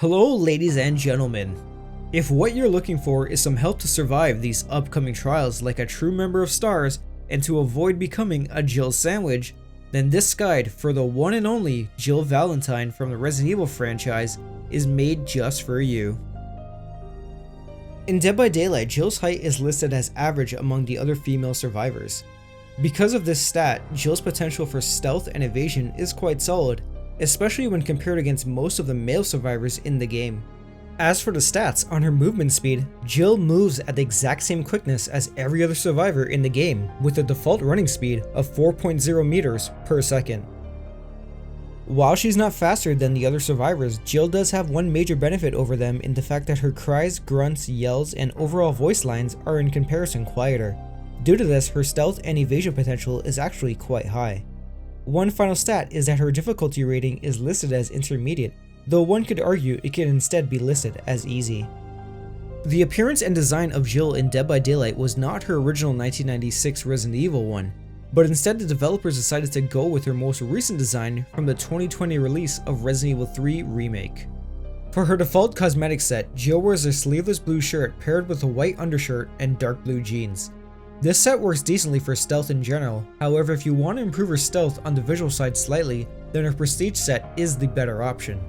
Hello ladies and gentlemen. If what you're looking for is some help to survive these upcoming trials like a true member of STARS and to avoid becoming a Jill sandwich, then this guide for the one and only Jill Valentine from the Resident Evil franchise is made just for you. In Dead by Daylight, Jill's height is listed as average among the other female survivors. Because of this stat, Jill's potential for stealth and evasion is quite solid, especially when compared against most of the male survivors in the game. As for the stats on her movement speed, Jill moves at the exact same quickness as every other survivor in the game, with a default running speed of 4.0 meters per second. While she's not faster than the other survivors, Jill does have one major benefit over them in the fact that her cries, grunts, yells, and overall voice lines are in comparison quieter. Due to this, her stealth and evasion potential is actually quite high. One final stat is that her difficulty rating is listed as intermediate, though one could argue it can instead be listed as easy. The appearance and design of Jill in Dead by Daylight was not her original 1996 Resident Evil one, but instead the developers decided to go with her most recent design from the 2020 release of Resident Evil 3 Remake. For her default cosmetic set, Jill wears a sleeveless blue shirt paired with a white undershirt and dark blue jeans. This set works decently for stealth in general, however if you want to improve her stealth on the visual side slightly, then her prestige set is the better option.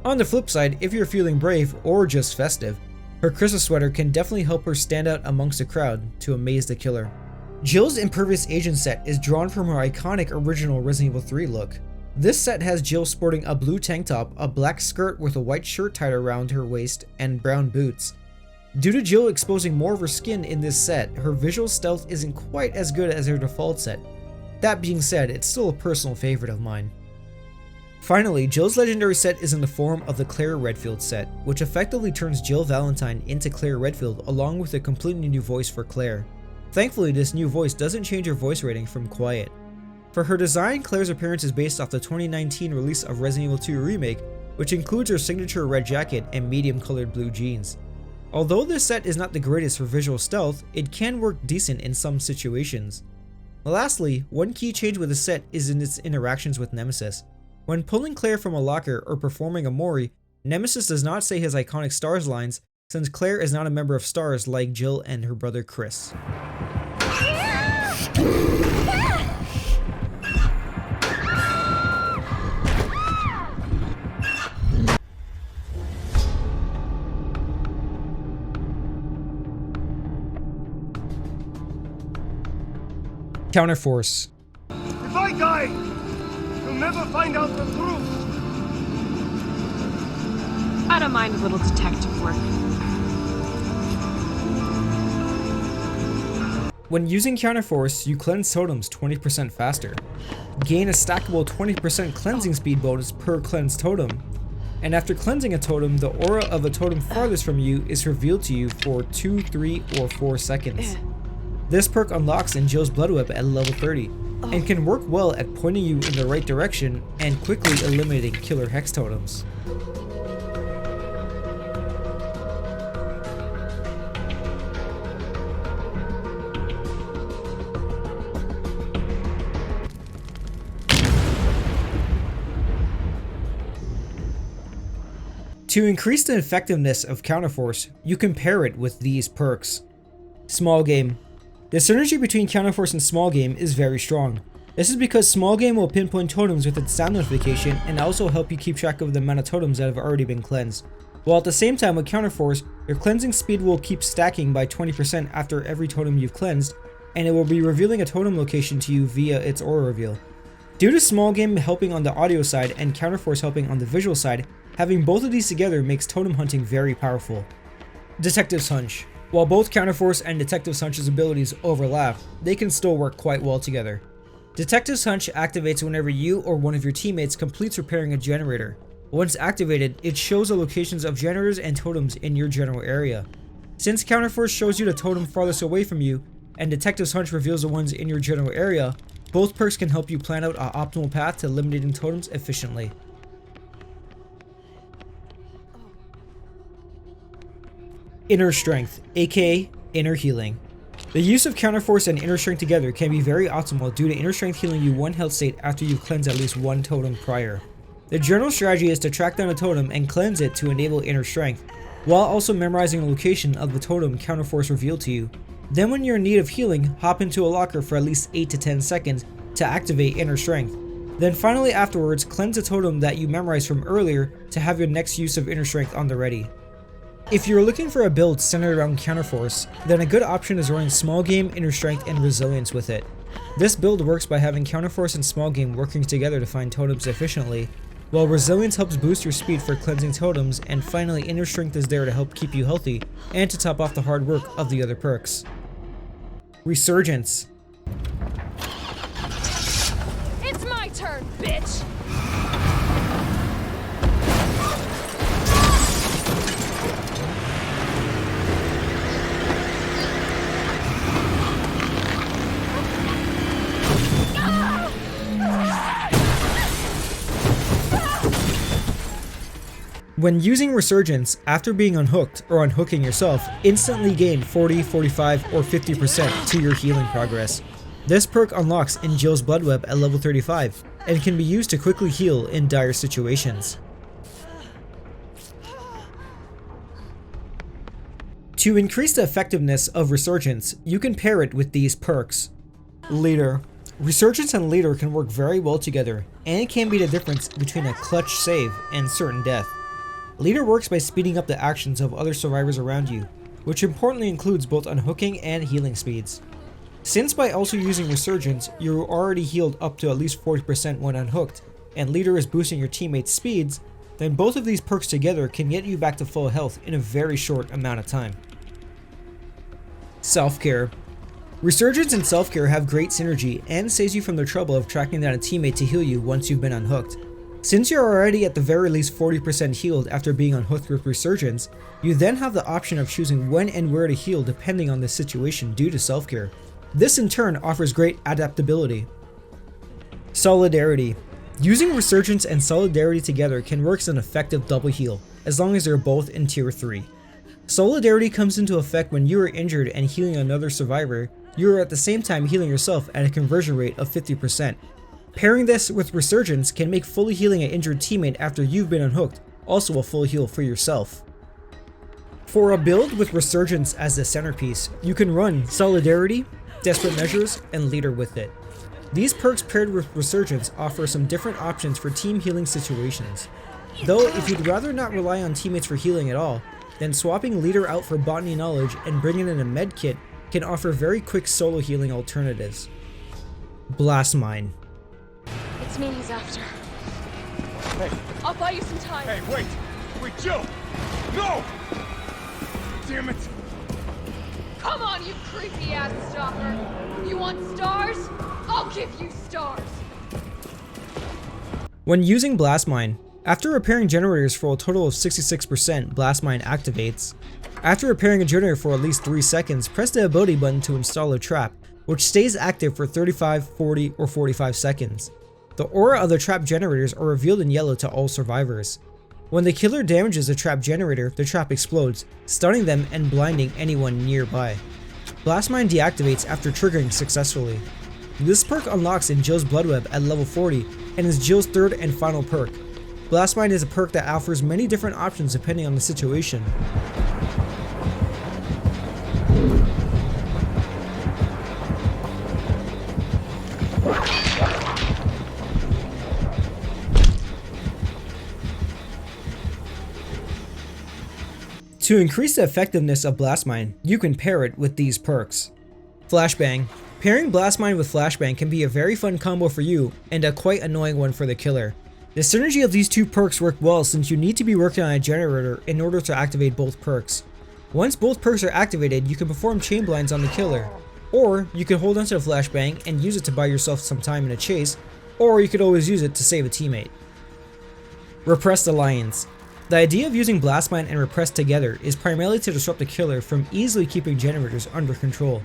On the flip side, if you're feeling brave or just festive, her Christmas sweater can definitely help her stand out amongst the crowd to amaze the killer. Jill's Impervious Agent set is drawn from her iconic original Resident Evil 3 look. This set has Jill sporting a blue tank top, a black skirt with a white shirt tied around her waist, and brown boots. Due to Jill exposing more of her skin in this set, her visual stealth isn't quite as good as her default set. That being said, it's still a personal favorite of mine. Finally, Jill's legendary set is in the form of the Claire Redfield set, which effectively turns Jill Valentine into Claire Redfield along with a completely new voice for Claire. Thankfully, this new voice doesn't change her voice rating from quiet. For her design, Claire's appearance is based off the 2019 release of Resident Evil 2 Remake, which includes her signature red jacket and medium colored blue jeans. Although this set is not the greatest for visual stealth, it can work decent in some situations. Lastly, one key change with the set is in its interactions with Nemesis. When pulling Claire from a locker or performing a Mori, Nemesis does not say his iconic STARS lines since Claire is not a member of STARS like Jill and her brother Chris. Counterforce. If I die, you'll never find out the truth. I don't mind a little detective work. When using Counterforce, you cleanse totems 20% faster, gain a stackable 20% cleansing speed bonus per cleansed totem, and after cleansing a totem, the aura of a totem farthest from you is revealed to you for 2, 3, or 4 seconds. This perk unlocks in Jill's Blood Whip at level 30, and can work well at pointing you in the right direction and quickly eliminating killer hex totems. To increase the effectiveness of Counterforce, you can pair it with these perks. Small Game. The synergy between Counterforce and Small Game is very strong. This is because Small Game will pinpoint totems with its sound notification and also help you keep track of the amount of totems that have already been cleansed. While at the same time with Counterforce, your cleansing speed will keep stacking by 20% after every totem you've cleansed, and it will be revealing a totem location to you via its aura reveal. Due to Small Game helping on the audio side and Counterforce helping on the visual side, having both of these together makes totem hunting very powerful. Detective's Hunch. While both Counterforce and Detective's Hunch's abilities overlap, they can still work quite well together. Detective's Hunch activates whenever you or one of your teammates completes repairing a generator. Once activated, it shows the locations of generators and totems in your general area. Since Counterforce shows you the totem farthest away from you, and Detective's Hunch reveals the ones in your general area, both perks can help you plan out an optimal path to eliminating totems efficiently. Inner Strength, aka Inner Healing. The use of Counterforce and Inner Strength together can be very optimal due to Inner Strength healing you 1 health state after you've cleansed at least 1 totem prior. The general strategy is to track down a totem and cleanse it to enable inner strength, while also memorizing the location of the totem counterforce revealed to you. Then when you're in need of healing, hop into a locker for at least 8 to 10 seconds to activate inner strength. Then finally afterwards, cleanse a totem that you memorized from earlier to have your next use of inner strength on the ready. If you're looking for a build centered around counterforce, then a good option is running small game, inner strength, and resilience with it. This build works by having counterforce and small game working together to find totems efficiently, while resilience helps boost your speed for cleansing totems, and finally inner strength is there to help keep you healthy and to top off the hard work of the other perks. Resurgence. It's my turn, bitch! When using Resurgence, after being unhooked or unhooking yourself, instantly gain 40, 45, or 50% to your healing progress. This perk unlocks in Jill's Blood Web at level 35 and can be used to quickly heal in dire situations. To increase the effectiveness of Resurgence, you can pair it with these perks. Leader. Resurgence and Leader can work very well together, and can be the difference between a clutch save and certain death. Leader works by speeding up the actions of other survivors around you, which importantly includes both unhooking and healing speeds. Since by also using Resurgence, you're already healed up to at least 40% when unhooked, and Leader is boosting your teammates' speeds, then both of these perks together can get you back to full health in a very short amount of time. Self-care. Resurgence and Self-care have great synergy and saves you from the trouble of tracking down a teammate to heal you once you've been unhooked. Since you're already at the very least 40% healed after being unhooked with Resurgence, you then have the option of choosing when and where to heal depending on the situation due to self-care. This in turn offers great adaptability. Solidarity. Using Resurgence and Solidarity together can work as an effective double heal, as long as they're both in tier 3. Solidarity comes into effect when you are injured and healing another survivor, you are at the same time healing yourself at a conversion rate of 50%. Pairing this with Resurgence can make fully healing an injured teammate after you've been unhooked also a full heal for yourself. For a build with Resurgence as the centerpiece, you can run Solidarity, Desperate Measures, and Leader with it. These perks paired with Resurgence offer some different options for team healing situations. Though if you'd rather not rely on teammates for healing at all, then swapping Leader out for Botany Knowledge and bringing in a med kit can offer very quick solo healing alternatives. Blast Mine. It's me he's after. Hey. I'll buy you some time. Hey, wait! Wait, Jill! No! Damn it! Come on, you creepy ass stalker! You want stars? I'll give you stars! When using Blast Mine, after repairing generators for a total of 66%, Blast Mine activates. After repairing a generator for at least 3 seconds, press the ability button to install a trap, which stays active for 35, 40, or 45 seconds. The aura of the trap generators are revealed in yellow to all survivors. When the killer damages a trap generator, the trap explodes, stunning them and blinding anyone nearby. Blast Mine deactivates after triggering successfully. This perk unlocks in Jill's Blood Web at level 40 and is Jill's third and final perk. Blast Mine is a perk that offers many different options depending on the situation. To increase the effectiveness of Blast Mine, you can pair it with these perks. Flashbang. Pairing Blast Mine with Flashbang can be a very fun combo for you, and a quite annoying one for the killer. The synergy of these two perks work well since you need to be working on a generator in order to activate both perks. Once both perks are activated, you can perform chain blinds on the killer, or you can hold onto the Flashbang and use it to buy yourself some time in a chase, or you could always use it to save a teammate. Repressed Alliance. The idea of using Blast Mine and Repressed together is primarily to disrupt the killer from easily keeping generators under control.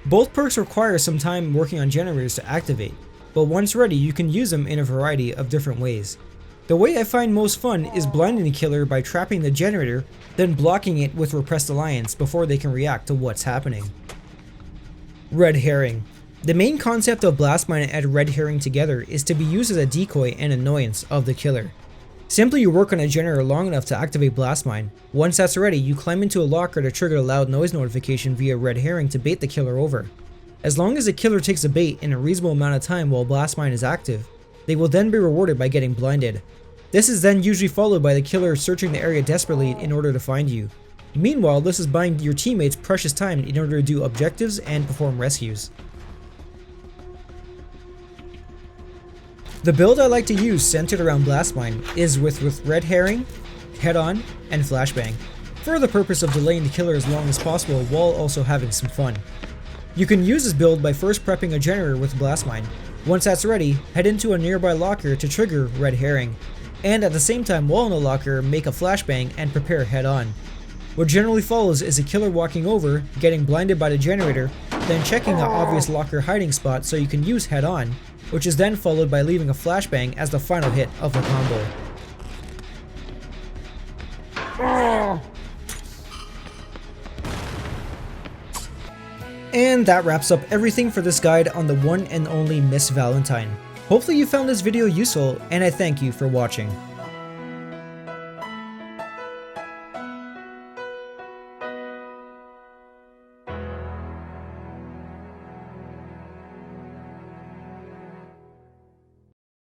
Both perks require some time working on generators to activate, but once ready you can use them in a variety of different ways. The way I find most fun is blinding the killer by trapping the generator, then blocking it with Repressed Alliance before they can react to what's happening. Red Herring. The main concept of Blastmine and Red Herring together is to be used as a decoy and annoyance of the killer. Simply you work on a generator long enough to activate Blastmine. Once that's ready, you climb into a locker to trigger a loud noise notification via Red Herring to bait the killer over. As long as the killer takes the bait in a reasonable amount of time while Blastmine is active, they will then be rewarded by getting blinded. This is then usually followed by the killer searching the area desperately in order to find you. Meanwhile, this is buying your teammates precious time in order to do objectives and perform rescues. The build I like to use centered around Blastmine is with Red Herring, Head-On, and Flashbang, for the purpose of delaying the killer as long as possible while also having some fun. You can use this build by first prepping a generator with Blastmine. Once that's ready, head into a nearby locker to trigger Red Herring, and at the same time while in the locker make a Flashbang and prepare Head-On. What generally follows is a killer walking over, getting blinded by the generator, then checking the obvious locker hiding spot so you can use Head-On, which is then followed by leaving a Flashbang as the final hit of the combo. And that wraps up everything for this guide on the one and only Miss Valentine. Hopefully you found this video useful, and I thank you for watching.